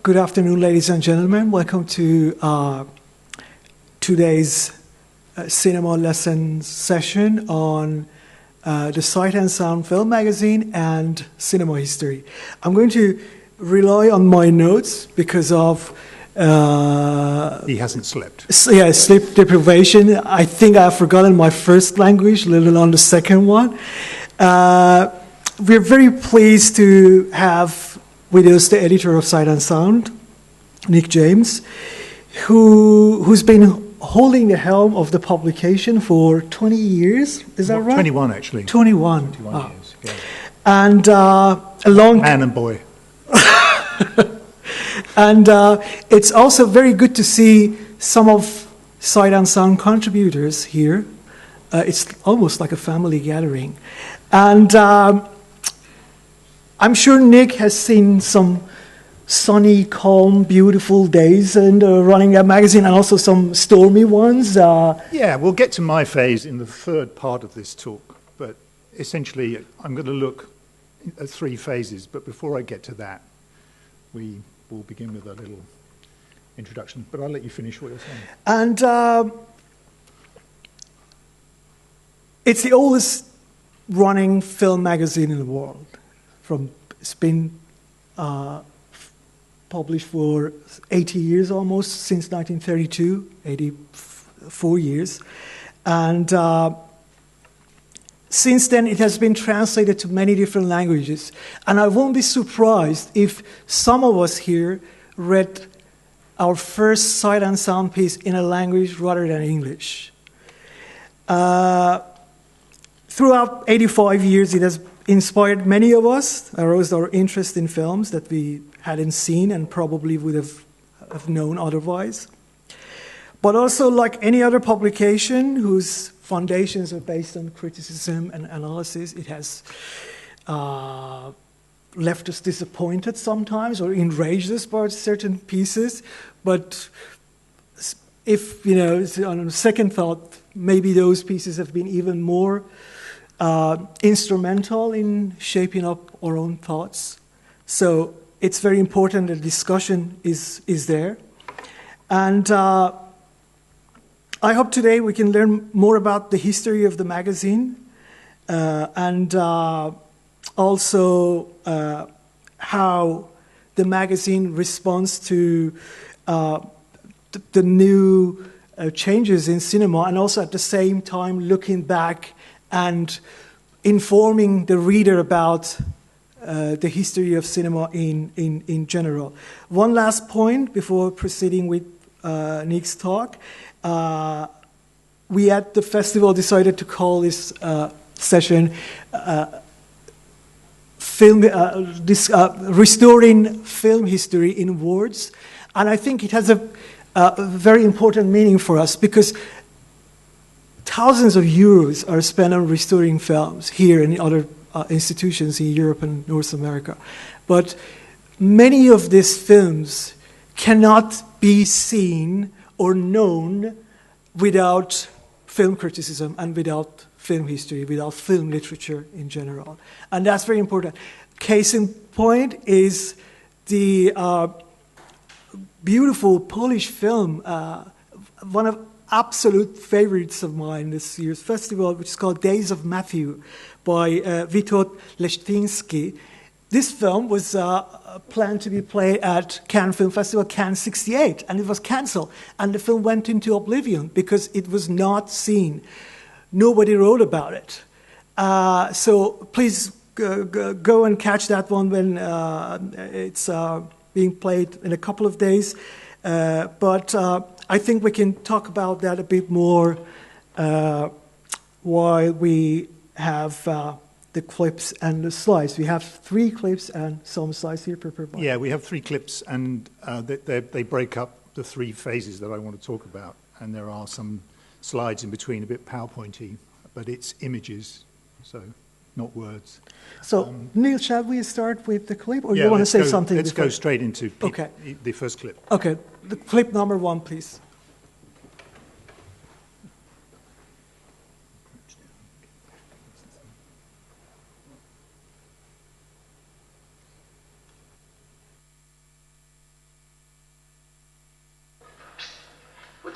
Good afternoon, ladies and gentlemen. Welcome to today's cinema lesson session on the Sight and Sound Film Magazine and cinema history. I'm going to rely on my notes because of he hasn't slept. Yeah, sleep deprivation. I think I've forgotten my first language, let alone the second one. We're very pleased to have with us the editor of Sight and Sound, Nick James, who's been holding the helm of the publication for 20 years. Is that right? 21, actually. 21. 21 years, yeah. And a long... Man and boy. And it's also very good to see some of Sight and Sound contributors here. It's almost like a family gathering. And I'm sure Nick has seen some sunny, calm, beautiful days and running that magazine, and also some stormy ones. Yeah, we'll get to my phase in the third part of this talk, but essentially I'm going to look at three phases, but before I get to that, we will begin with a little introduction, but I'll let you finish what you're saying. And it's the oldest running film magazine in the world. It's been published for 80 years almost, since 1932, 84 years. And since then, it has been translated to many different languages. And I won't be surprised if some of us here read our first Sight and Sound piece in a language rather than English. Throughout 85 years, it has inspired many of us, aroused our interest in films that we hadn't seen and probably would have known otherwise. But also, like any other publication whose foundations are based on criticism and analysis, it has left us disappointed sometimes or enraged us by certain pieces. But if, on a second thought, maybe those pieces have been even more instrumental in shaping up our own thoughts. So it's very important that discussion is there. And I hope today we can learn more about the history of the magazine and also how the magazine responds to the new changes in cinema, and also at the same time looking back and informing the reader about the history of cinema in general. One last point before proceeding with Nick's talk. We at the festival decided to call this session Restoring Film History in Words. And I think it has a very important meaning for us, because thousands of euros are spent on restoring films here and in other institutions in Europe and North America. But many of these films cannot be seen or known without film criticism and without film history, without film literature in general. And that's very important. Case in point is the beautiful Polish film, one of absolute favorites of mine this year's festival, which is called Days of Matthew by Witold Leszczyński. This film was planned to be played at Cannes Film Festival, Cannes 68, and it was cancelled. And the film went into oblivion because it was not seen. Nobody wrote about it. So please go and catch that one when it's being played in a couple of days. But I think we can talk about that a bit more while we have the clips and the slides. We have 3 clips and some slides here prepared by. Yeah, we have 3 clips, and they break up the 3 phases that I want to talk about. And there are some slides in between, a bit PowerPointy, but it's images, so not words. So, Neil, shall we start with the clip, or yeah, you want to say something? Let's before? go straight into the first clip. Okay, the clip number 1, please.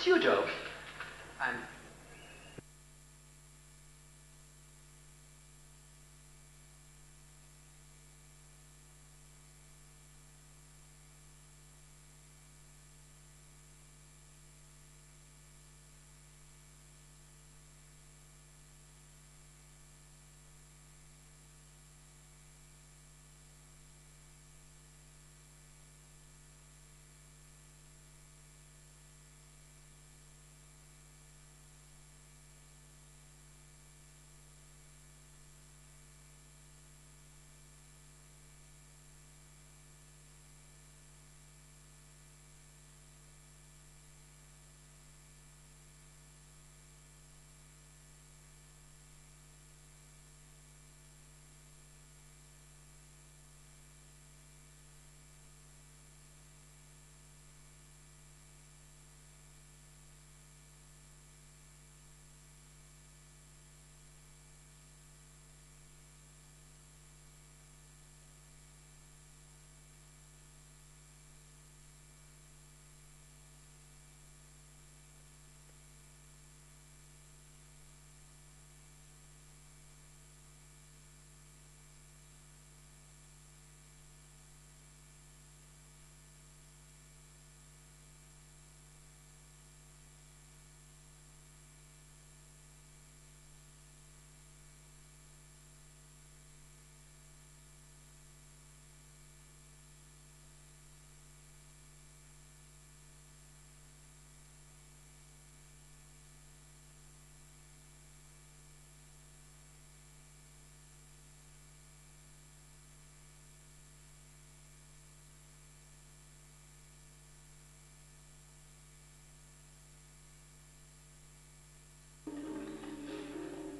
What's your job? I'm...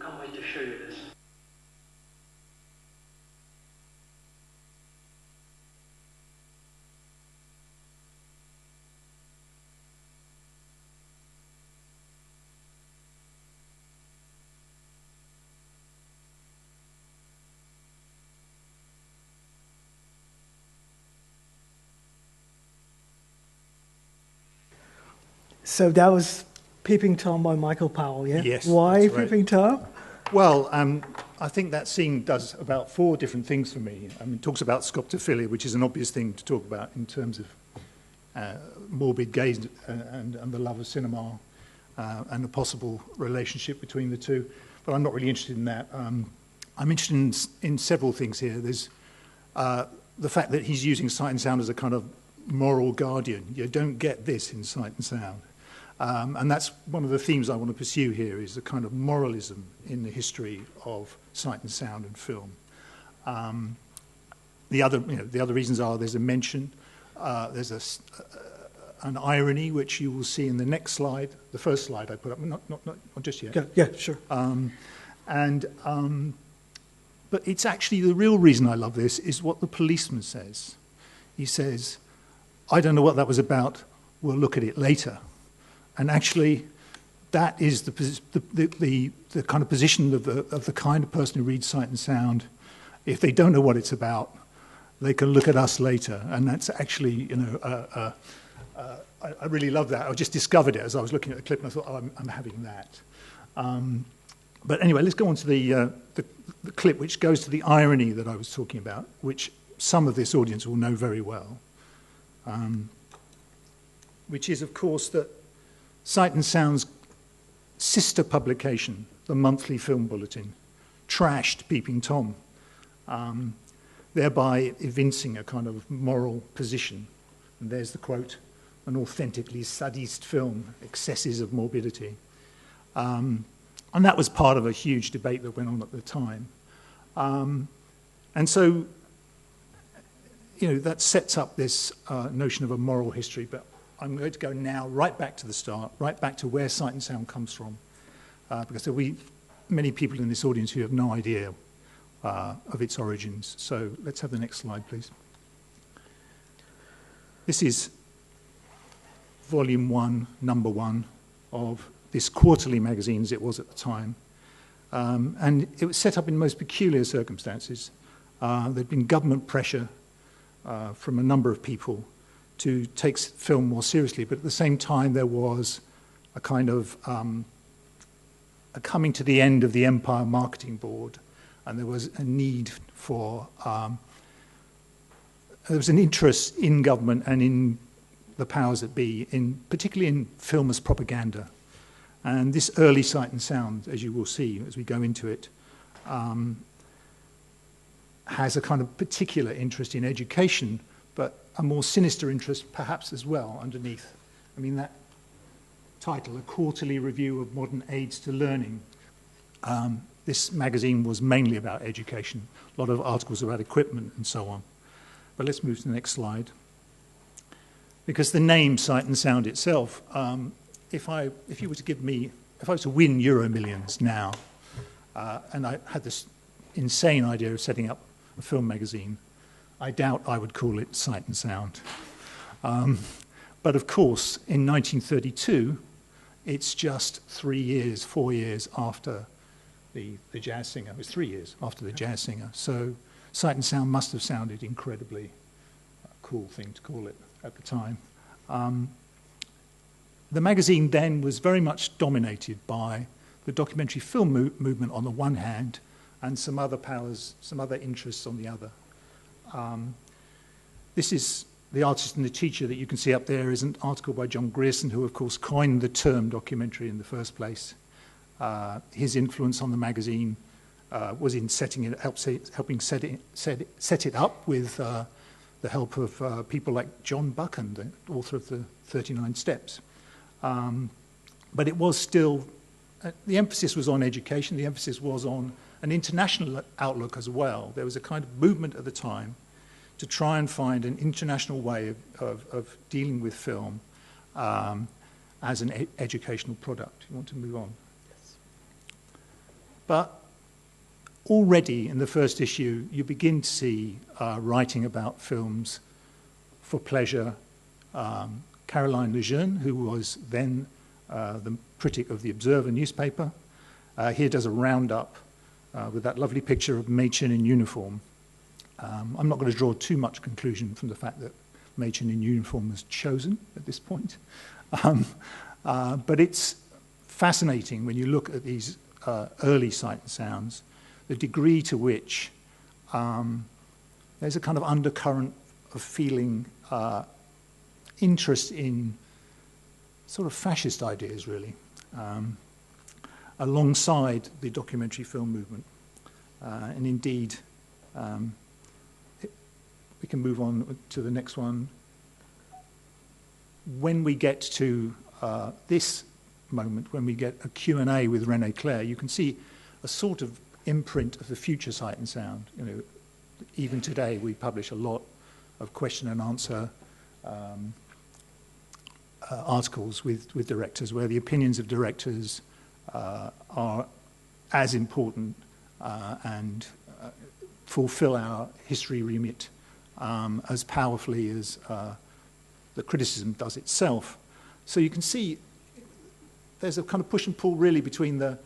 Can't wait to show you this. So that was Peeping Tom by Michael Powell, yeah? Yes, Why that's right. Peeping Tom? Well, I think that scene does about 4 different things for me. I mean, it talks about scoptophilia, which is an obvious thing to talk about in terms of morbid gaze and the love of cinema and a possible relationship between the two. But I'm not really interested in that. I'm interested in several things here. There's the fact that he's using sight and sound as a kind of moral guardian. You don't get this in sight and sound. And that's one of the themes I want to pursue here, is the kind of moralism in the history of sight and sound and film. The other reasons are there's a mention, there's an irony, which you will see in the next slide, the first slide I put up, not just yet. Yeah, sure. But it's actually the real reason I love this is what the policeman says. He says, "I don't know what that was about, we'll look at it later." And actually, that is the kind of position of the kind of person who reads sight and sound. If they don't know what it's about, they can look at us later. And that's actually, I really love that. I just discovered it as I was looking at the clip, and I thought, oh, I'm having that. But anyway, let's go on to the clip, which goes to the irony that I was talking about, which some of this audience will know very well, which is, of course, that Sight and Sound's sister publication, the Monthly Film Bulletin, trashed Peeping Tom, thereby evincing a kind of moral position. And there's the quote, "An authentically sadist film, excesses of morbidity." And that was part of a huge debate that went on at the time. And so, that sets up this notion of a moral history, but I'm going to go now right back to the start, right back to where Sight and Sound comes from, because there will be many people in this audience who have no idea of its origins. So let's have the next slide, please. This is volume 1, number 1 of this quarterly magazine, as it was at the time. And it was set up in most peculiar circumstances. There'd been government pressure from a number of people to take film more seriously, but at the same time there was a kind of a coming to the end of the Empire Marketing Board, and there was a need for, there was an interest in government and in the powers that be, particularly in film as propaganda. And this early Sight and Sound, as you will see as we go into it, has a kind of particular interest in education, but a more sinister interest perhaps as well underneath. I mean, that title, A Quarterly Review of Modern Aids to Learning. This magazine was mainly about education, a lot of articles about equipment and so on. But let's move to the next slide. Because the name Sight and Sound itself, if you were to give me, if I was to win Euro Millions now, and I had this insane idea of setting up a film magazine, I doubt I would call it Sight and Sound. But of course, in 1932, it's just 4 years after the jazz singer. It was 3 years after the jazz singer. So Sight and Sound must have sounded incredibly cool thing to call it at the time. The magazine then was very much dominated by the documentary film movement on the one hand, and some other powers, some other interests on the other. This is The Artist and the Teacher that you can see up there is an article by John Grierson, who of course coined the term documentary in the first place. His influence on the magazine was in helping set it up with the help of people like John Buchan, the author of the 39 Steps. But it was still, the emphasis was on education, the emphasis was on an international outlook as well. There was a kind of movement at the time to try and find an international way of dealing with film as an educational product. You want to move on? Yes. But already in the first issue, you begin to see writing about films for pleasure. Caroline Lejeune, who was then the critic of the Observer newspaper, here does a roundup with that lovely picture of Mädchen in uniform. I'm not going to draw too much conclusion from the fact that Mädchen in uniform was chosen at this point. But it's fascinating when you look at these early Sight and Sounds, the degree to which there's a kind of undercurrent of feeling interest in sort of fascist ideas, really, alongside the documentary film movement. And indeed, we can move on to the next one. When we get to this moment, when we get a Q&A with René Clair, you can see a sort of imprint of the future Sight and Sound. You know, even today we publish a lot of question and answer articles with directors, where the opinions of directors are as important and fulfill our history remit as powerfully as the criticism does itself. So you can see there's a kind of push and pull really between the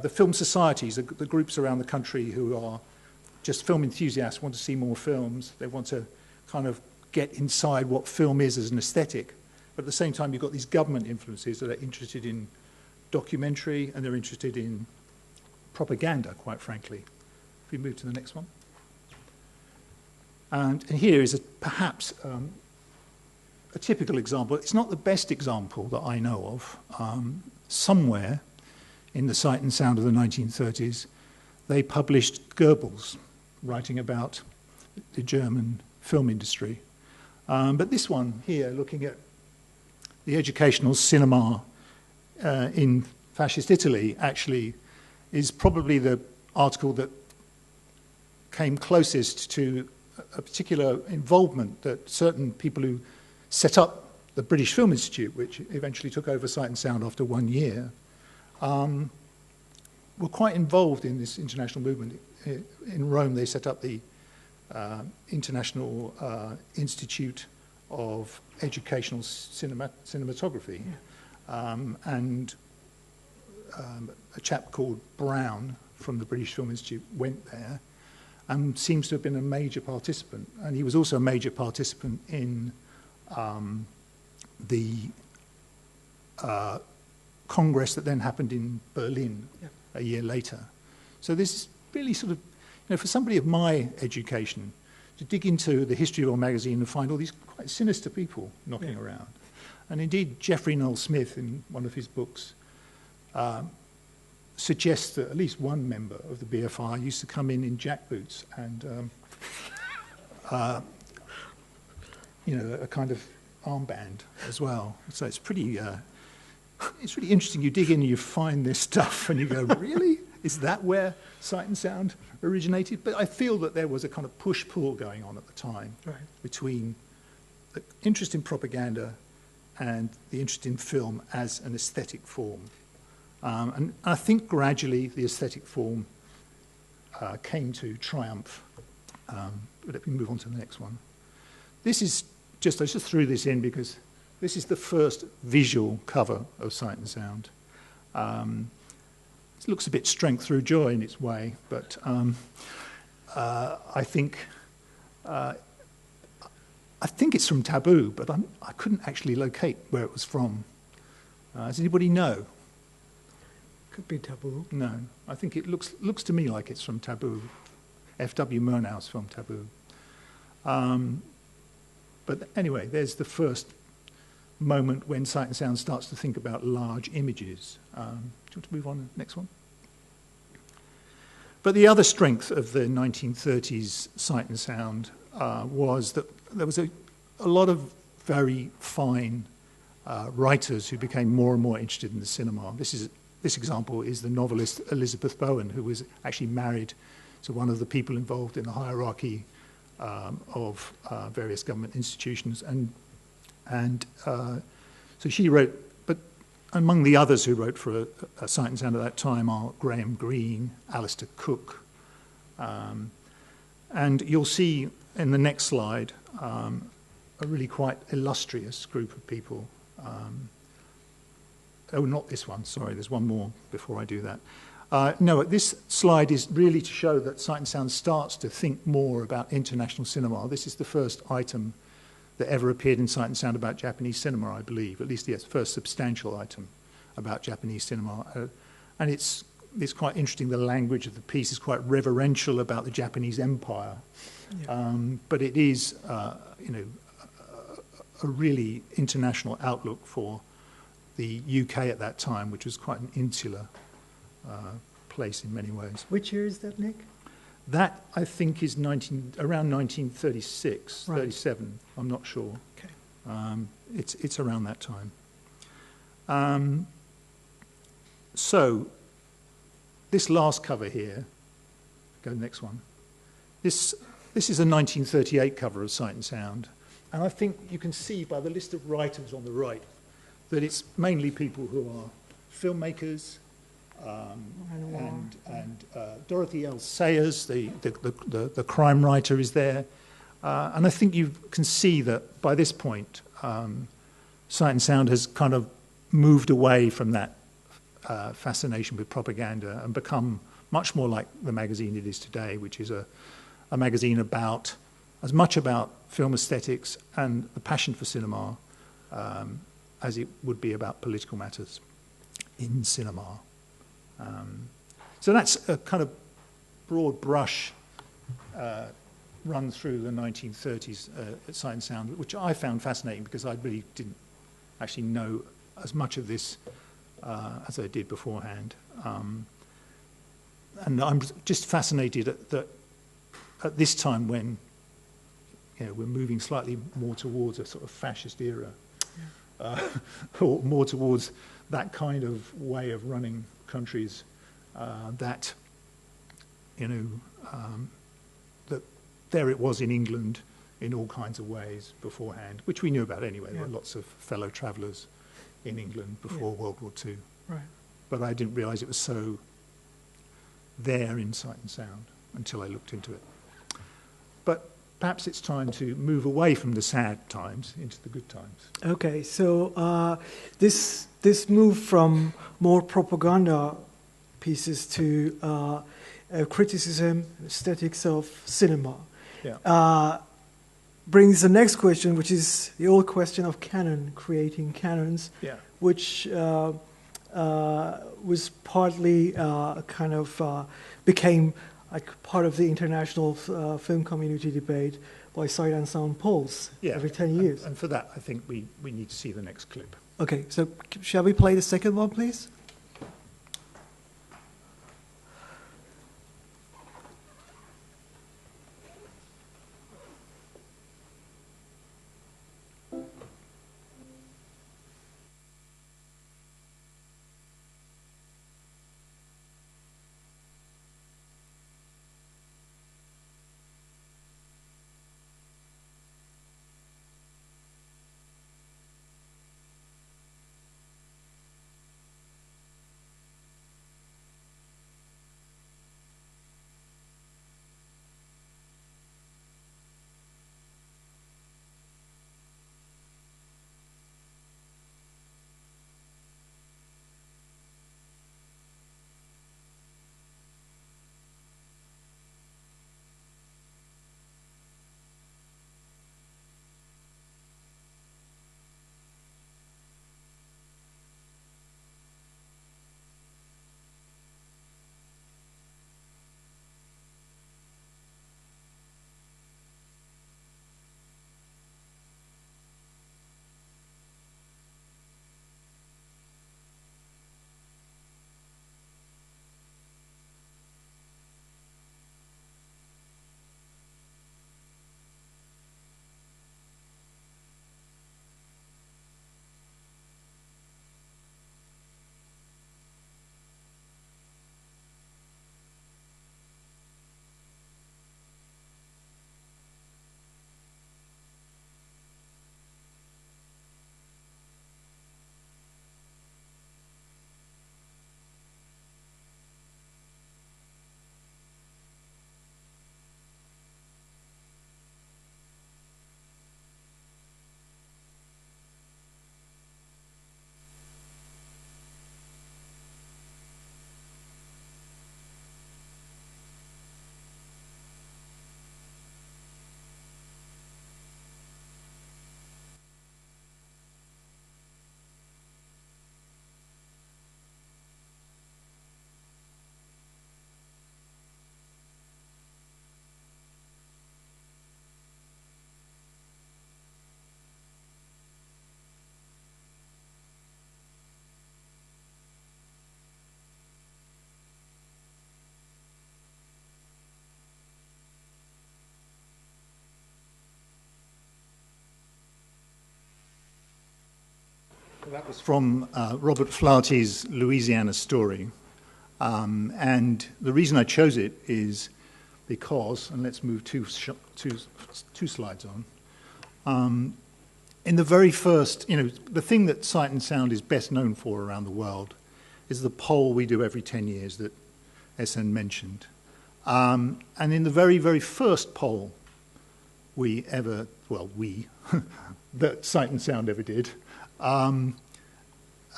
film societies, the groups around the country who are just film enthusiasts, want to see more films. They want to kind of get inside what film is as an aesthetic. But at the same time, you've got these government influences that are interested in documentary and they're interested in propaganda, quite frankly. If we move to the next one. And here is perhaps a typical example. It's not the best example that I know of. Somewhere in the Sight and Sound of the 1930s, they published Goebbels writing about the German film industry. But this one here, looking at the educational cinema in fascist Italy, actually is probably the article that came closest to a particular involvement that certain people who set up the British Film Institute, which eventually took over Sight and Sound after 1 year, were quite involved in this international movement. In Rome, they set up the International Institute of Educational Cinematography, and a chap called Brown from the British Film Institute went there and seems to have been a major participant. And he was also a major participant in the congress that then happened in Berlin a year later. So this is really sort of, for somebody of my education, to dig into the history of our magazine and find all these quite sinister people knocking around. And indeed, Geoffrey Noel Smith, in one of his books, suggests that at least one member of the BFI used to come in jackboots and, a kind of armband as well. So it's pretty, it's really interesting. You dig in and you find this stuff and you go, really? Is that where Sight and Sound originated? But I feel that there was a kind of push-pull going on at the time between the interest in propaganda and the interest in film as an aesthetic form. And I think gradually the aesthetic form came to triumph. Let me move on to the next one. This is I just threw this in because this is the first visual cover of Sight and Sound. It looks a bit Strength Through Joy in its way, but I think it's from Taboo, but I couldn't actually locate where it was from. Does anybody know? Could be Taboo. No, I think it looks to me like it's from Taboo. F.W. Murnau's film Taboo. But anyway, there's the first moment when Sight and Sound starts to think about large images. Do you want to move on to the next one? But the other strength of the 1930s Sight and Sound was that there was a lot of very fine writers who became more and more interested in the cinema. This example is the novelist Elizabeth Bowen, who was actually married to one of the people involved in the hierarchy of various government institutions, and so she wrote. But among the others who wrote for a Sight and Sound at that time are Graham Greene, Alistair Cook, and you'll see in the next slide a really quite illustrious group of people. Oh, not this one. Sorry, there's one more before I do that. No, this slide is really to show that Sight and Sound starts to think more about international cinema. This is the first item that ever appeared in Sight and Sound about Japanese cinema, I believe, at least the first substantial item about Japanese cinema. And it's quite interesting. The language of the piece is quite reverential about the Japanese Empire. But it is, a really international outlook for the UK at that time, which was quite an insular place in many ways. Which year is that, Nick? That, I think, is around 1936, right. 37, I'm not sure. Okay. It's around that time. So, this last cover here, go to the next one. This is a 1938 cover of Sight and Sound, and I think you can see by the list of writers on the right that it's mainly people who are filmmakers, and Dorothy L. Sayers, the crime writer, is there. And I think you can see that by this point, Sight and Sound has kind of moved away from that fascination with propaganda and become much more like the magazine it is today, which is a magazine about, as much about film aesthetics and the passion for cinema as it would be about political matters in cinema. So that's a kind of broad brush run through the 1930s at Sight and Sound, which I found fascinating because I really didn't actually know as much of this as I did beforehand. And I'm just fascinated that at this time when we're moving slightly more towards a sort of fascist era, or more towards that kind of way of running countries, that there it was in England in all kinds of ways beforehand, which we knew about anyway. There were lots of fellow travellers in England before World War II. Right. But I didn't realise it was so there in Sight and Sound until I looked into it. But perhaps it's time to move away from the sad times into the good times. Okay, so this move from more propaganda pieces to criticism, aesthetics of cinema, brings the next question, which is the old question of canon, creating canons, which was partly kind of became like part of the international film community debate by Sight and Sound polls every 10 years. And for that, I think we need to see the next clip. Okay, so shall we play the second one, please? That was from Robert Flaherty's Louisiana Story. And the reason I chose it is because, and let's move two slides on. In the very first, the thing that Sight and Sound is best known for around the world is the poll we do every 10 years that Ehsan mentioned. And in the very, very first poll that Sight and Sound ever did,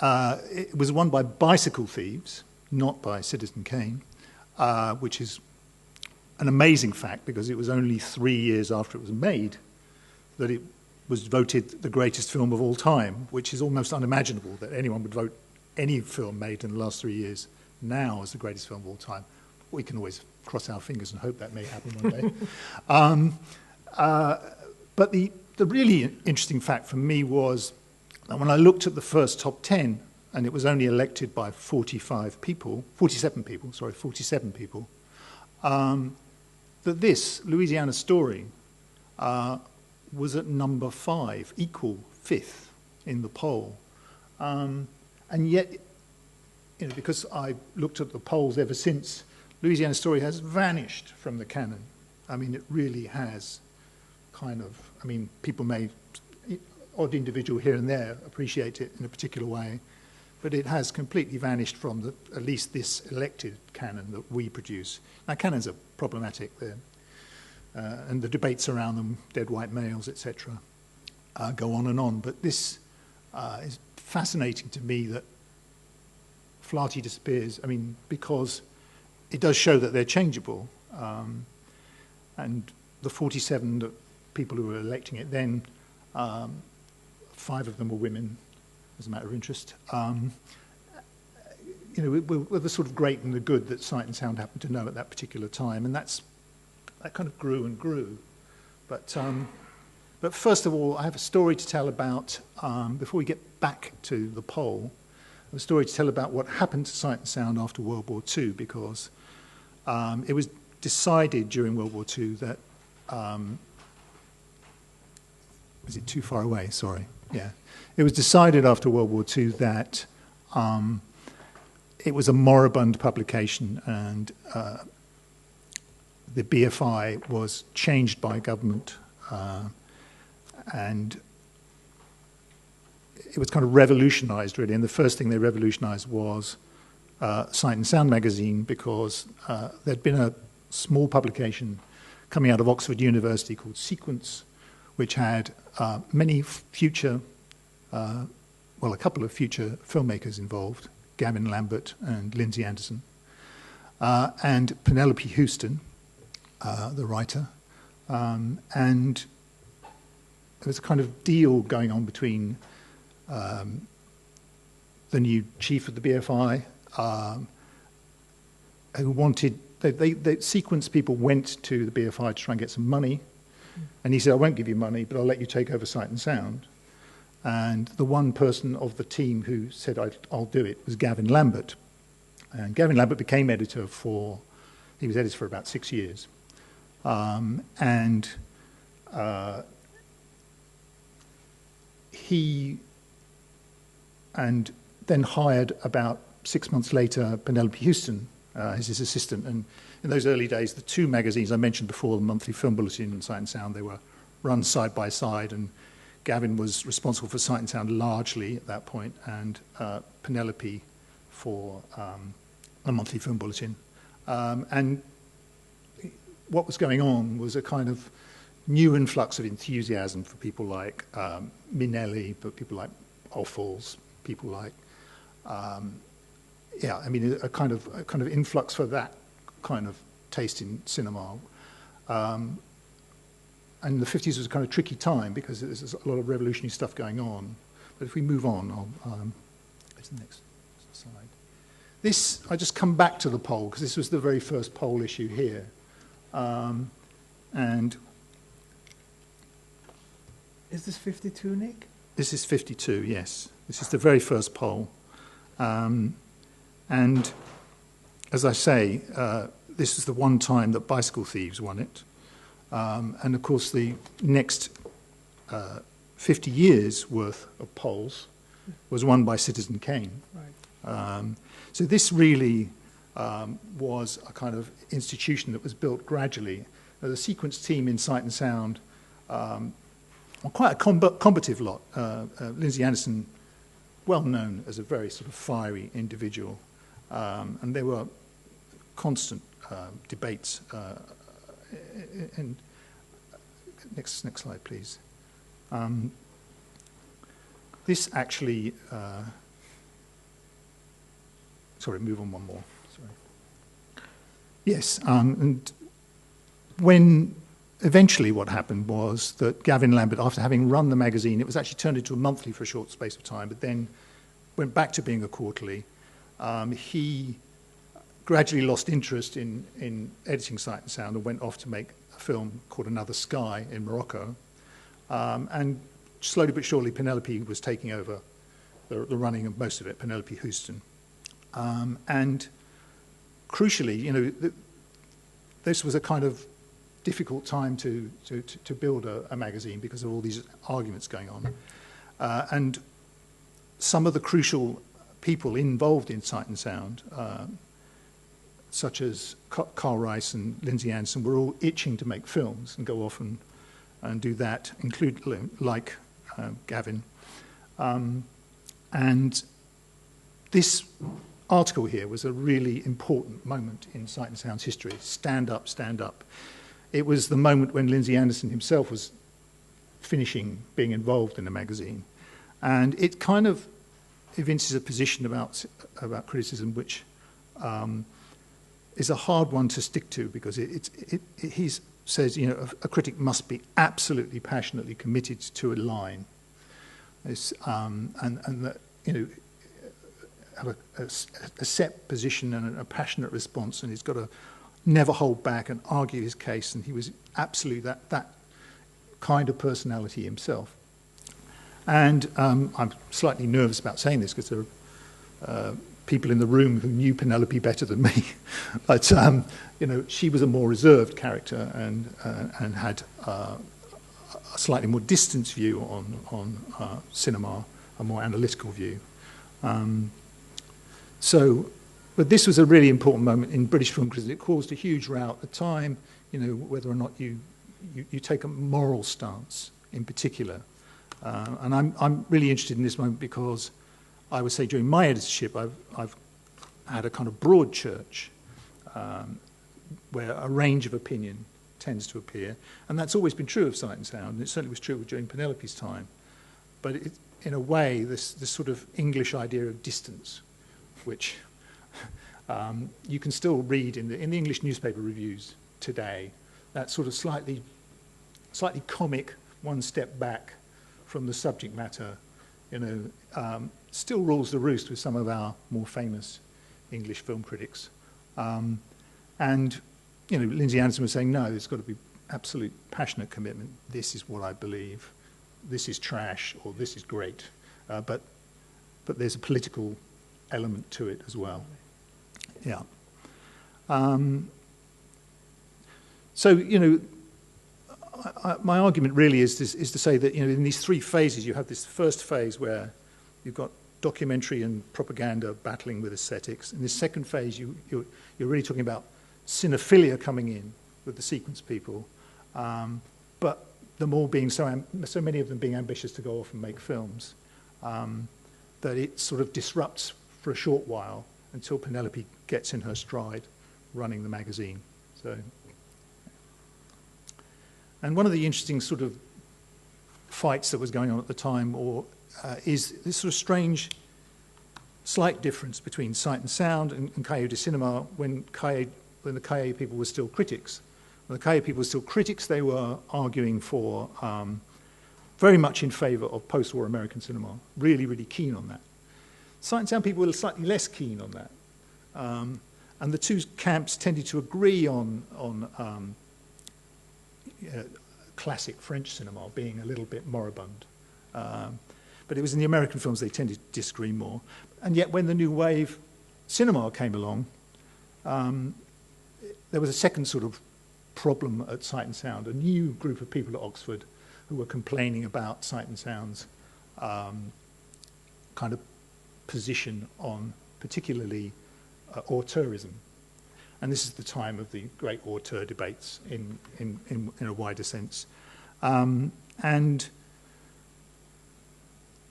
it was won by bicycle thieves, not by Citizen Kane, which is an amazing fact because it was only 3 years after it was made that it was voted the greatest film of all time, which is almost unimaginable that anyone would vote any film made in the last 3 years now as the greatest film of all time. We can always cross our fingers and hope that may happen one day. But the really interesting fact for me was that when I looked at the first top 10, and it was only elected by 47 people, that this Louisiana Story was at number 5, equal 5th in the poll. And yet, because I looked at the polls ever since, Louisiana Story has vanished from the canon. I mean, it really has people may, odd individual here and there, appreciate it in a particular way, but it has completely vanished from at least this elected canon that we produce. Now, canons are problematic there, and the debates around them, dead white males, etc., go on and on. But this is fascinating to me that Flaherty disappears, because it does show that they're changeable. And the 47 people who were electing it then, 5 of them were women, as a matter of interest. were the sort of great and the good that Sight and Sound happened to know at that particular time, and that kind of grew and grew. But first of all, I have a story to tell about, before we get back to the poll, I have a story to tell about what happened to Sight and Sound after World War II, because it was decided during World War II that, is it too far away? Sorry. Yeah. It was decided after World War II that it was a moribund publication, and the BFI was changed by government, and it was kind of revolutionized, really. And the first thing they revolutionized was Sight and Sound magazine, because there'd been a small publication coming out of Oxford University called Sequence, which had many future, a couple of future filmmakers involved, Gavin Lambert and Lindsay Anderson, and Penelope Houston, the writer, and there was a kind of deal going on between the new chief of the BFI, who wanted, the Sequence people went to the BFI to try and get some money, and he said, I won't give you money, but I'll let you take over Sight and Sound. And the one person of the team who said, I'll do it, was Gavin Lambert. And Gavin Lambert became editor he was editor for about 6 years. He then hired about 6 months later Penelope Houston as his assistant. And in those early days, the two magazines I mentioned before, the Monthly Film Bulletin and Sight and Sound, they were run side by side, and Gavin was responsible for Sight and Sound largely at that point, and Penelope for a Monthly Film Bulletin. And what was going on was a kind of new influx of enthusiasm for people like Minnelli, but people like Offals, people like, a kind of influx for that kind of taste in cinema. And the 50s was a kind of tricky time because there's a lot of revolutionary stuff going on. But if we move on, I'll go to the next slide. I just come back to the poll because this was the very first poll issue here. And is this 52, Nick? This is 52, yes. This is the very first poll. And as I say, this is the one time that Bicycle Thieves won it. And of course, the next 50 years worth of polls was won by Citizen Kane. Right. So this really was a kind of institution that was built gradually. The Sequence team in Sight and Sound were quite a combative lot. Lindsay Anderson, well known as a very sort of fiery individual, and there were constant debates. And next slide, please. This actually, sorry, move on one more. Sorry. Yes, and when eventually what happened was that Gavin Lambert, after having run the magazine, it was actually turned into a monthly for a short space of time, but then went back to being a quarterly. He gradually lost interest in editing Sight and Sound and went off to make a film called Another Sky in Morocco. And slowly but surely, Penelope was taking over the running of most of it, Penelope Houston. And crucially, this was a kind of difficult time to build a magazine because of all these arguments going on. And some of the crucial people involved in Sight and Sound, such as Carl Rice and Lindsay Anderson, were all itching to make films and go off and do that, like Gavin. And this article here was a really important moment in Sight and Sound's history. Stand up, stand up. It was the moment when Lindsay Anderson himself was finishing being involved in the magazine. And it kind of evinces a position about criticism which is a hard one to stick to, because he says, a critic must be absolutely passionately committed to a line. And that, have a set position and a passionate response, and he's got to never hold back and argue his case, and he was absolutely that kind of personality himself. And I'm slightly nervous about saying this because there are people in the room who knew Penelope better than me, but she was a more reserved character and had a slightly more distanced view on cinema, a more analytical view. But this was a really important moment in British film because it caused a huge row at the time, whether or not you take a moral stance in particular. And I'm really interested in this moment because I would say during my editorship I've had a kind of broad church where a range of opinion tends to appear, and that's always been true of Sight and Sound, and it certainly was true during Penelope's time. But in a way, this sort of English idea of distance, which you can still read in the English newspaper reviews today, that sort of slightly comic one step back from the subject matter, still rules the roost with some of our more famous English film critics. And Lindsay Anderson was saying, no, there's got to be absolute passionate commitment. This is what I believe. This is trash, or this is great. But there's a political element to it as well. Yeah. My argument really is to say that in these three phases, you have this first phase where you've got documentary and propaganda battling with aesthetics. In this second phase, you're really talking about cinephilia coming in with the sequence people, but them all being so many of them being ambitious to go off and make films that it sort of disrupts for a short while until Penelope gets in her stride running the magazine. And one of the interesting sort of fights that was going on at the time is this sort of strange slight difference between Sight and Sound and Cahiers du Cinéma when the Cahiers people were still critics. When the Cahiers people were still critics, they were arguing for very much in favour of post-war American cinema, really, really keen on that. Sight and Sound people were slightly less keen on that. And the two camps tended to agree on classic French cinema being a little bit moribund. But it was in the American films they tended to disagree more. And yet when the new wave cinema came along, there was a second sort of problem at Sight and Sound, a new group of people at Oxford who were complaining about Sight and Sound's kind of position on particularly auteurism. And this is the time of the great auteur debates in a wider sense. And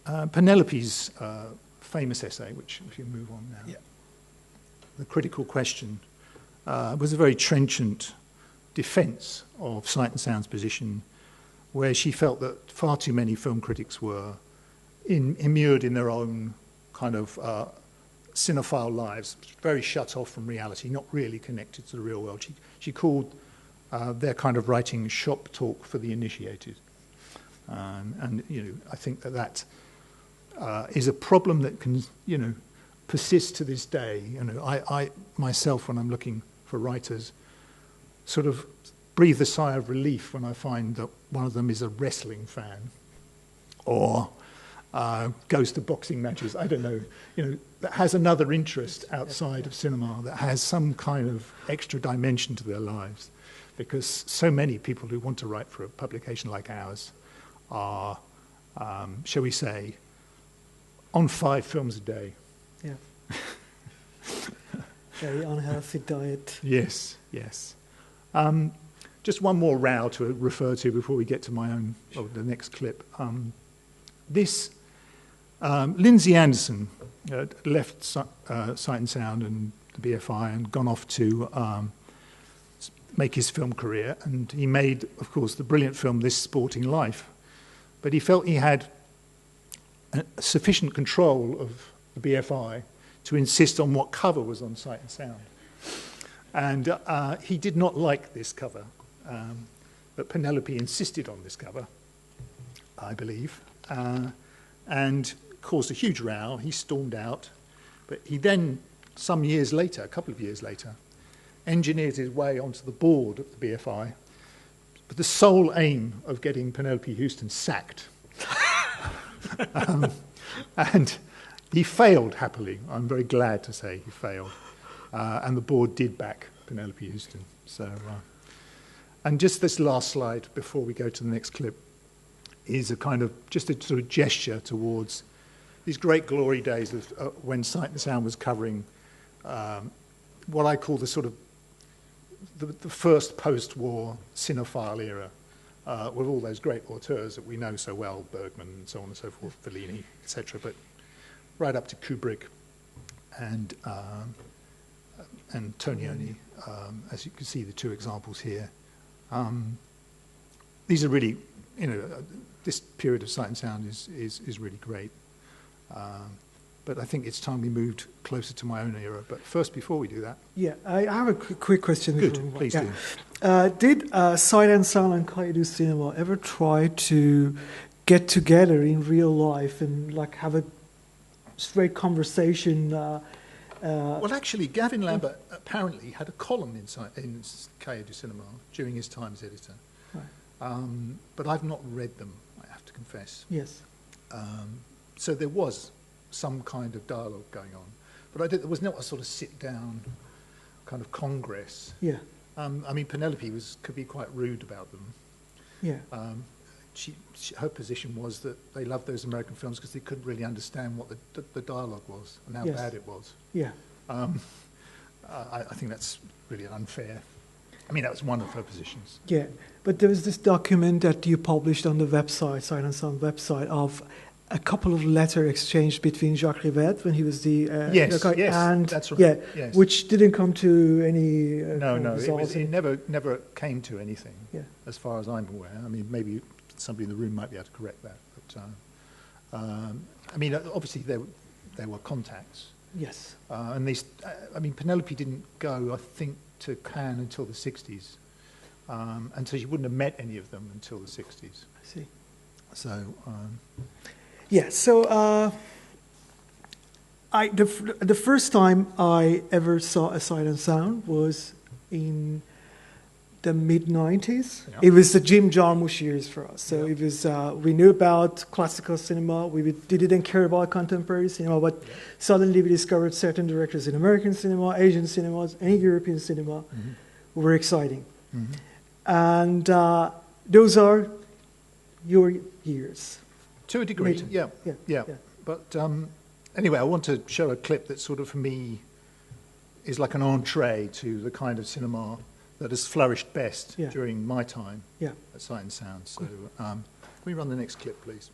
Penelope's famous essay, which if you move on now, The Critical Question, was a very trenchant defence of Sight and Sound's position, where she felt that far too many film critics were immured in their own kind of cinephile lives, very shut off from reality, not really connected to the real world. She called their kind of writing shop talk for the initiated. And I think that is a problem that can, persist to this day. I myself, when I'm looking for writers, sort of breathe a sigh of relief when I find that one of them is a wrestling fan or goes to boxing matches, I don't know, that has another interest outside of cinema, that has some kind of extra dimension to their lives. Because so many people who want to write for a publication like ours are, shall we say, on 5 films a day. Yeah. Very unhealthy diet. Yes. Just one more row to refer to before we get to my own, the next clip. Lindsay Anderson left Sight and Sound and the BFI and gone off to make his film career, and he made, of course, the brilliant film This Sporting Life. But he felt he had sufficient control of the BFI to insist on what cover was on Sight and Sound. And he did not like this cover, but Penelope insisted on this cover, I believe, and caused a huge row. He stormed out, But he then, some years later, a couple of years later, engineered his way onto the board of the BFI with the sole aim of getting Penelope Houston sacked. And he failed happily. I'm very glad to say he failed. And the board did back Penelope Houston. So, and just this last slide before we go to the next clip is a kind of just a sort of gesture towards these great glory days of when Sight and Sound was covering what I call the sort of the first post-war cinephile era, with all those great auteurs that we know so well, Bergman and so on and so forth, Fellini, etc., but right up to Kubrick and Antonioni, as you can see the two examples here. These are really, this period of Sight and Sound is really great. But I think it's time we moved closer to my own era. But first, before we do that... Yeah, I have a quick question. Good, please do. Did Sight and Sound and Conduce Cinema ever try to get together in real life and like have a straight conversation? Well, actually, Gavin Lambert apparently had a column in Cahiers du Cinema during his time as editor. Right. But I've not read them, I have to confess. Yes. So there was some kind of dialogue going on. But there was not a sort of sit-down kind of congress. Yeah. I mean, Penelope could be quite rude about them. Yeah. Her position was that they loved those American films because they couldn't really understand what the dialogue was and how bad it was. Yeah. I think that's really unfair. I mean, that was one of her positions. Yeah, but there was this document that you published on the website, Sight and Sound website, of a couple of letters exchanged between Jacques Rivette when he was the yes, and that's right. Yeah, yes. which didn't come to any it never came to anything. Yeah. As far as I'm aware. I mean, maybe somebody in the room might be able to correct that. But I mean, obviously there were contacts. Yes. And these, I mean, Penelope didn't go, I think, to Cannes until the 60s, and so she wouldn't have met any of them until the 60s. I see. So. Yeah, so the first time I ever saw a Sight and Sound was in the mid-90s. Yeah. It was the Jim Jarmusch years for us. So it was we knew about classical cinema. We didn't care about contemporary cinema, but suddenly we discovered certain directors in American cinema, Asian cinemas, and European cinema who were exciting. Mm-hmm. And those are your years. To a degree, yeah. But anyway, I want to show a clip that sort of, for me, is like an entree to the kind of cinema that has flourished best during my time at Sight and Sound. So can we run the next clip, please?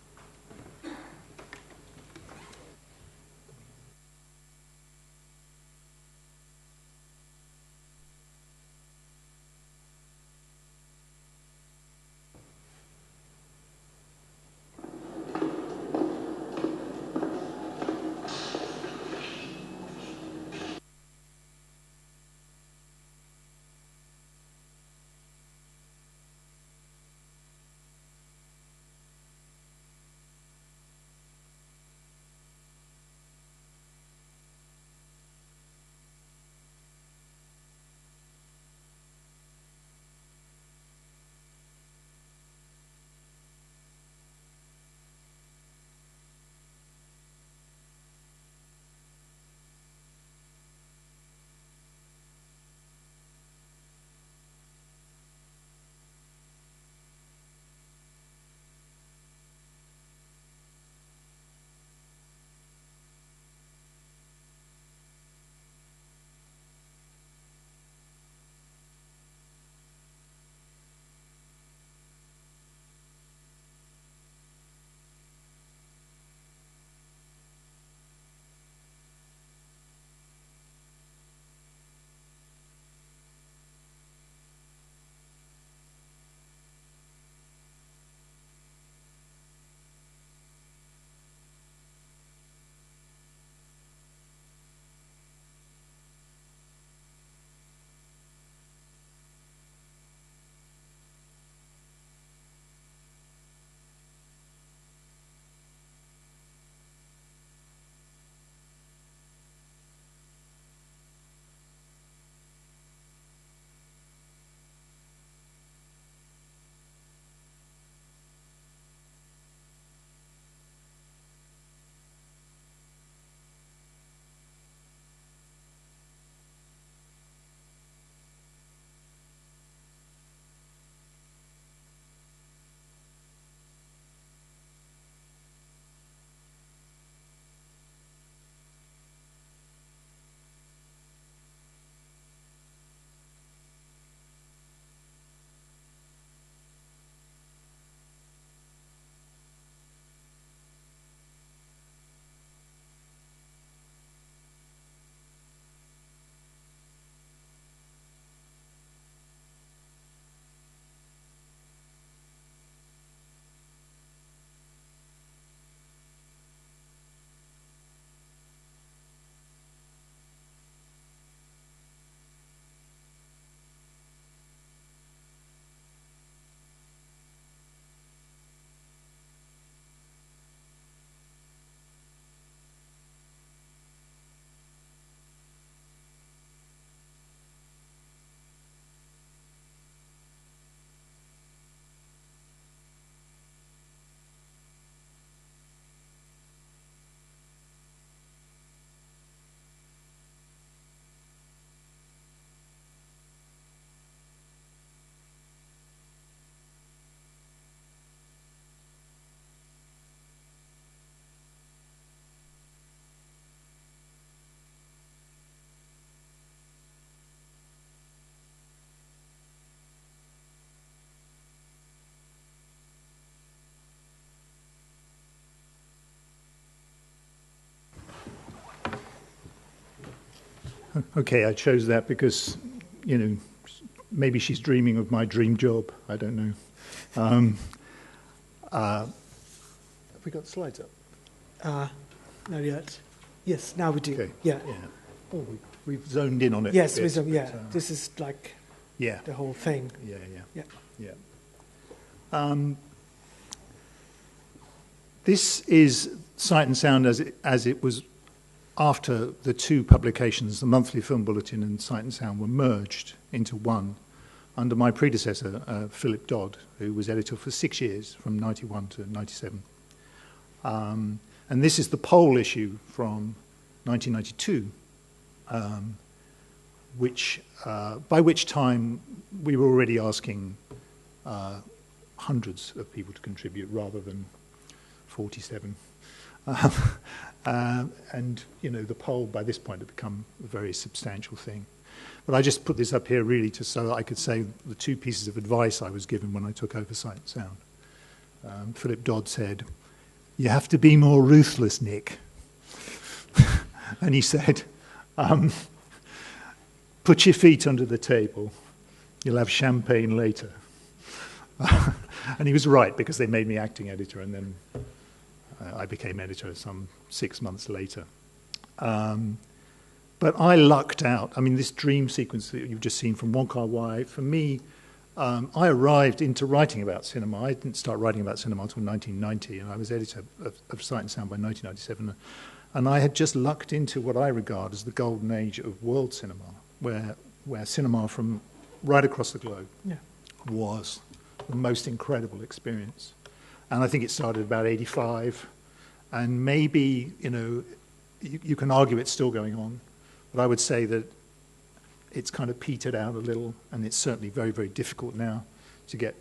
Okay, I chose that because, you know, maybe she's dreaming of my dream job. I don't know. Have we got slides up? Not yet. Yes, now we do. Okay. Yeah. Oh, we've zoned in on it. Yes, a bit, yeah. but, This is like yeah. the whole thing. Yeah. This is Sight and Sound as it was after the two publications, the Monthly Film Bulletin and Sight and Sound, were merged into one under my predecessor, Philip Dodd, who was editor for 6 years, from 91 to 97. And this is the poll issue from 1992, by which time we were already asking hundreds of people to contribute rather than 47. And, you know, the poll by this point had become a very substantial thing. But I just put this up here really so that I could say the two pieces of advice I was given when I took over Sight and Sound. Philip Dodd said, "You have to be more ruthless, Nick." And he said, "Put your feet under the table. You'll have champagne later." And he was right, because they made me acting editor, and then I became editor some 6 months later. But I lucked out. I mean, this dream sequence that you've just seen from Wong Kar-wai, for me, I arrived into writing about cinema. I didn't start writing about cinema until 1990, and I was editor of Sight and Sound by 1997. And I had just lucked into what I regard as the golden age of world cinema, where cinema from right across the globe was the most incredible experience. And I think it started about 85, and maybe, you know, you can argue it's still going on, but I would say that it's kind of petered out a little, and it's certainly very, very difficult now to get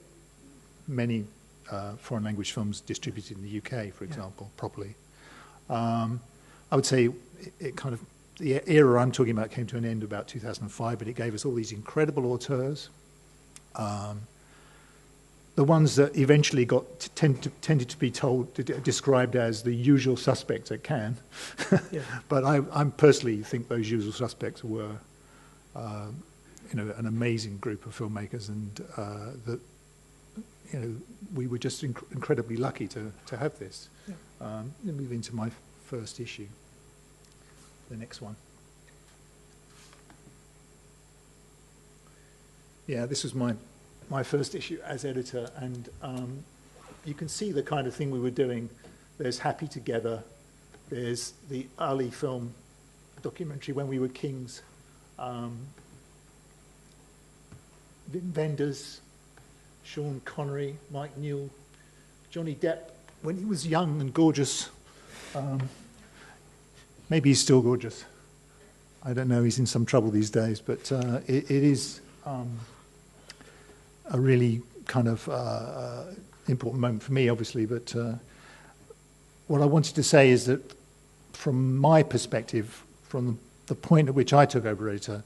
many foreign language films distributed in the UK, for example, properly. I would say it kind of, the era I'm talking about came to an end about 2005, but it gave us all these incredible auteurs. The ones that eventually tended to be described as the usual suspects at Cannes. But I personally think those usual suspects were, you know, an amazing group of filmmakers, and that, you know, we were just incredibly lucky to have this. Let me move into my first issue. The next one. Yeah, this was my first issue as editor, and you can see the kind of thing we were doing. There's Happy Together, there's the Ali film documentary, When We Were Kings, Vendors, Sean Connery, Mike Newell, Johnny Depp, when he was young and gorgeous. Maybe he's still gorgeous. I don't know, he's in some trouble these days, but it is a really kind of important moment for me, obviously. But what I wanted to say is that from my perspective, from the point at which I took over editor,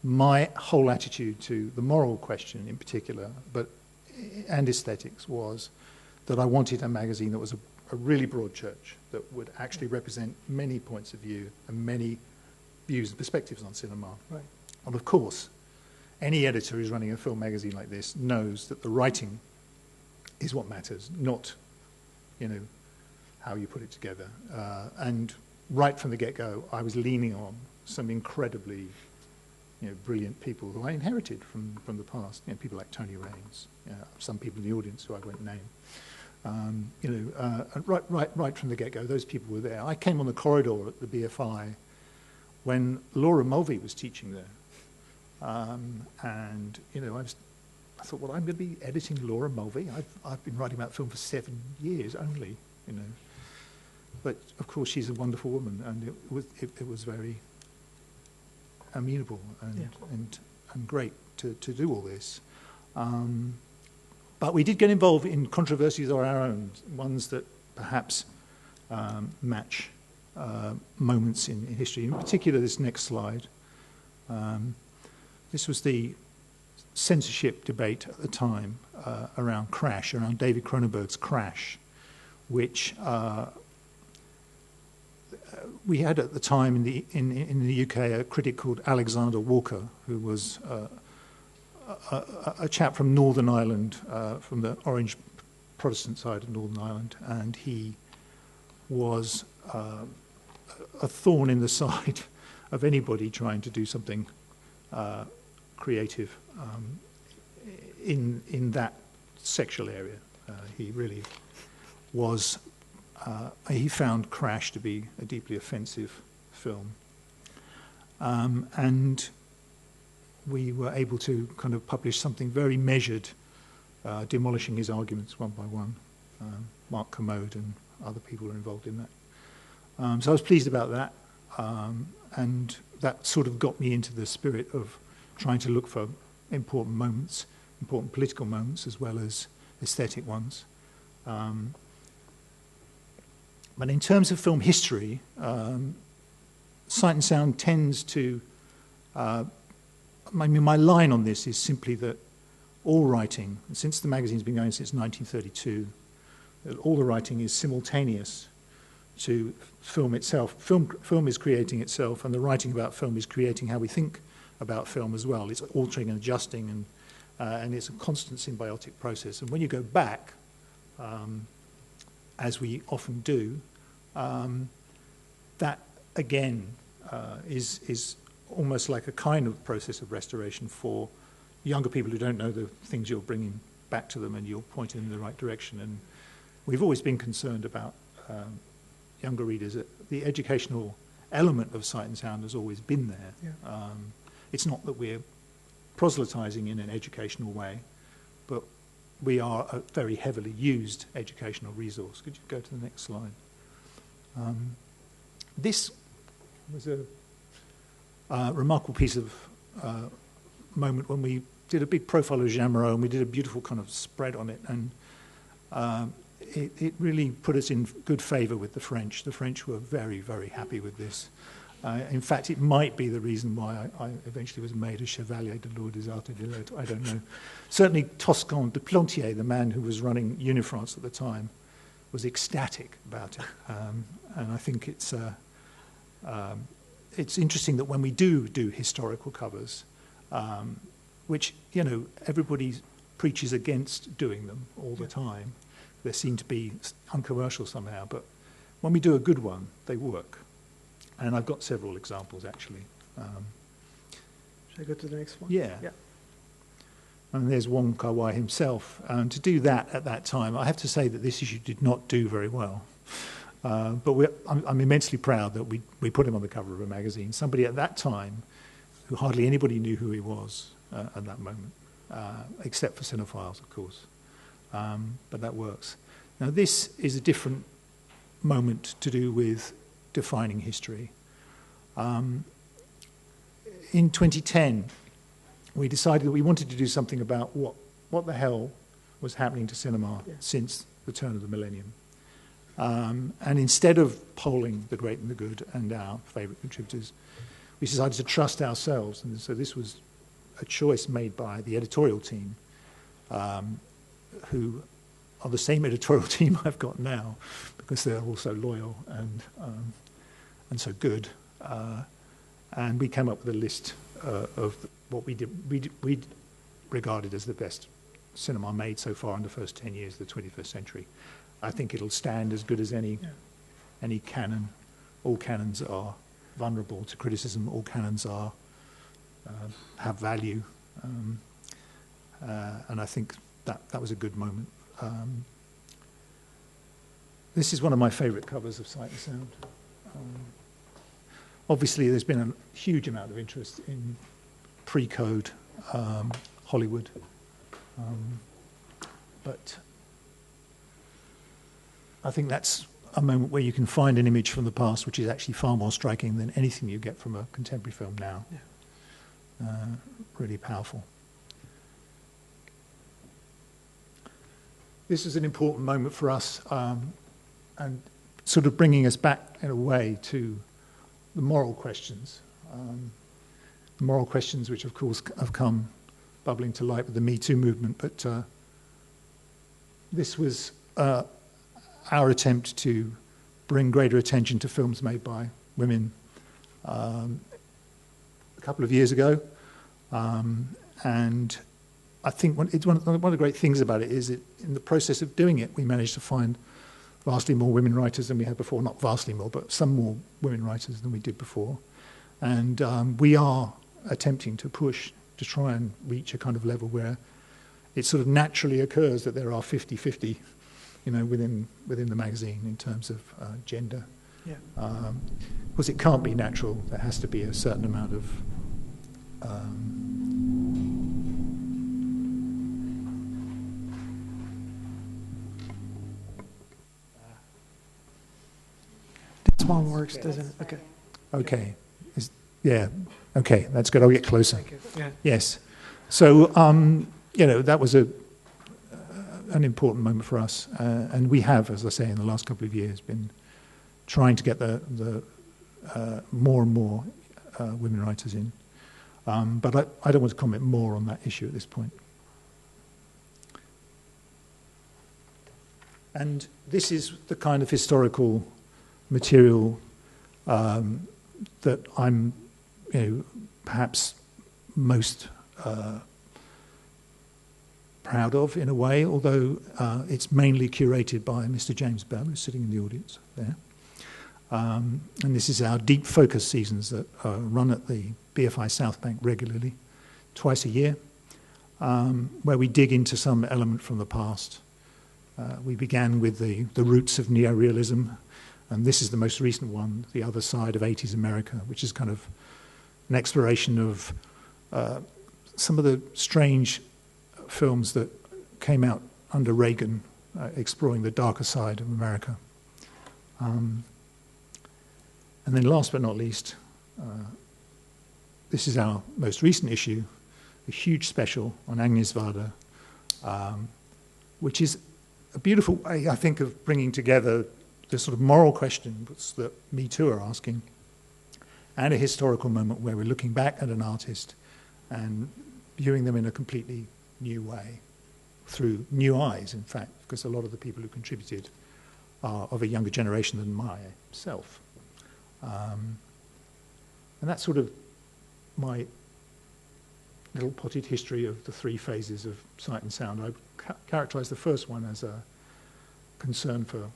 my whole attitude to the moral question in particular, and aesthetics, was that I wanted a magazine that was a really broad church, that would actually represent many points of view and many views and perspectives on cinema. Right. And of course, any editor who's running a film magazine like this knows that the writing is what matters, not, you know, how you put it together. And right from the get-go, I was leaning on some incredibly, you know, brilliant people who I inherited from the past. You know, people like Tony Raines, some people in the audience who I won't name. You know, right from the get-go, those people were there. I came on the corridor at the BFI when Laura Mulvey was teaching there. And, you know, I thought, well, I'm going to be editing Laura Mulvey. I've been writing about film for 7 years only, you know. But, of course, she's a wonderful woman, and it was very amenable and great to do all this. But we did get involved in controversies of our own, ones that perhaps match moments in history. In particular, this next slide. This was the censorship debate at the time around Crash, around David Cronenberg's Crash, which we had at the time in the UK a critic called Alexander Walker, who was a chap from Northern Ireland, from the Orange Protestant side of Northern Ireland, and he was a thorn in the side of anybody trying to do something creative in that sexual area. He really was. He found Crash to be a deeply offensive film, and we were able to kind of publish something very measured, demolishing his arguments one by one. Mark Commode and other people were involved in that. So I was pleased about that, and that sort of got me into the spirit of trying to look for important moments, important political moments as well as aesthetic ones. But in terms of film history, Sight and Sound tends to... my line on this is simply that all writing, since the magazine's been going since 1932, that all the writing is simultaneous to film itself. Film is creating itself, and the writing about film is creating how we think about film as well. It's altering and adjusting, and it's a constant symbiotic process. And when you go back, as we often do, that again is almost like a kind of process of restoration for younger people who don't know the things you're bringing back to them, and you're pointing in the right direction. And we've always been concerned about younger readers. The educational element of Sight and Sound has always been there. Yeah. It's not that we're proselytizing in an educational way, but we are a very heavily used educational resource. Could you go to the next slide? This was a remarkable piece of moment when we did a big profile of Jean Moreau, and we did a beautiful kind of spread on it, and it really put us in good favour with the French. The French were very, very happy with this. In fact, it might be the reason why I eventually was made a Chevalier de l'Ordre des Arts et des Lettres. I don't know. Certainly Toscan de Plantier, the man who was running Unifrance at the time, was ecstatic about it. And I think it's interesting that when we do historical covers, which, you know, everybody preaches against doing them all the time. They seem to be uncommercial somehow, but when we do a good one, they work. And I've got several examples, actually. Should I go to the next one? Yeah. And there's Wong Kar-wai himself. To do that at that time, I have to say that this issue did not do very well. But I'm immensely proud that we put him on the cover of a magazine. Somebody at that time who hardly anybody knew who he was at that moment, except for cinephiles, of course. But that works. Now, this is a different moment to do with defining history. In 2010, we decided that we wanted to do something about what the hell was happening to cinema since the turn of the millennium. And instead of polling the great and the good and our favourite contributors, we decided to trust ourselves. And so this was a choice made by the editorial team, who are the same editorial team I've got now, because they're all so loyal and so good. And we came up with a list of what we regarded as the best cinema made so far in the first 10 years of the 21st century. I think it'll stand as good as any canon. All canons are vulnerable to criticism. All canons are have value, and I think that was a good moment. This is one of my favourite covers of Sight and Sound. Obviously, there's been a huge amount of interest in pre-code Hollywood, but I think that's a moment where you can find an image from the past which is actually far more striking than anything you get from a contemporary film now. Really powerful. This is an important moment for us, and sort of bringing us back in a way to the moral questions. The moral questions which, of course, have come bubbling to light with the Me Too movement, but this was our attempt to bring greater attention to films made by women a couple of years ago. And I think one of the great things about it is that in the process of doing it, we managed to find vastly more women writers than we had before. Not vastly more, but some more women writers than we did before. And we are attempting to push to try and reach a kind of level where it sort of naturally occurs that there are 50-50, within the magazine in terms of gender. Yeah. Because it can't be natural. There has to be a certain amount of this one works, doesn't it? Okay. Okay. Okay, that's good. I'll get closer. Thank you. Yeah. Yes. So, that was an important moment for us. And we have, as I say, in the last couple of years, been trying to get the more and more women writers in. But I don't want to comment more on that issue at this point. And this is the kind of historical material that I'm, perhaps most proud of in a way, although it's mainly curated by Mr. James Bell, who's sitting in the audience there. And this is our deep focus seasons that run at the BFI South Bank regularly, twice a year, where we dig into some element from the past. We began with the roots of neorealism, and this is the most recent one, The Other Side of 80s America, which is kind of an exploration of some of the strange films that came out under Reagan, exploring the darker side of America. And then last but not least, this is our most recent issue, a huge special on Agnes Varda, which is a beautiful way, I think, of bringing together the sort of moral questions that Me Too are asking, and a historical moment where we're looking back at an artist and viewing them in a completely new way, through new eyes, in fact, because a lot of the people who contributed are of a younger generation than myself. And that's sort of my little potted history of the three phases of sight and sound. I characterise the first one as a concern for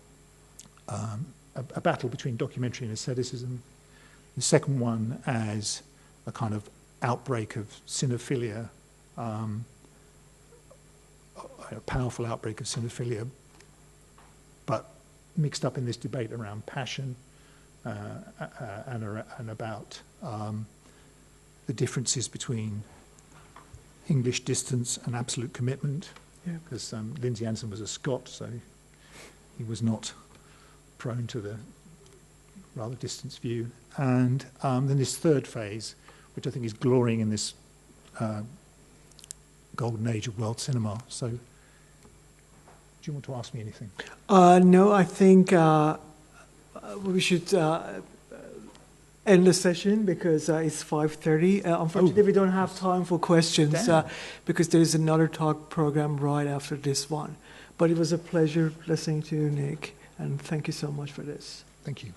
a battle between documentary and aestheticism. The second one as a kind of outbreak of cinephilia, a powerful outbreak of cinephilia, but mixed up in this debate around passion and about the differences between English distance and absolute commitment, because Lindsay Anderson was a Scot, so he was not prone to the rather distant view. And then this third phase, which I think is glorying in this golden age of world cinema. So, do you want to ask me anything? No, I think we should end the session because it's 5:30. Unfortunately, we don't have time for questions because there is another talk program right after this one. But it was a pleasure listening to you, Nick, and thank you so much for this. Thank you.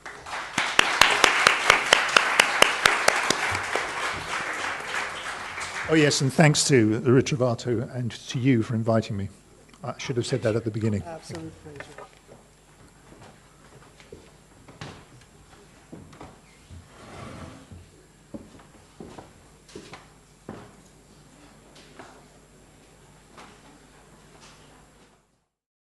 Oh yes, and thanks to the Ritrovato and to you for inviting me. I should have said that at the beginning. Absolute pleasure.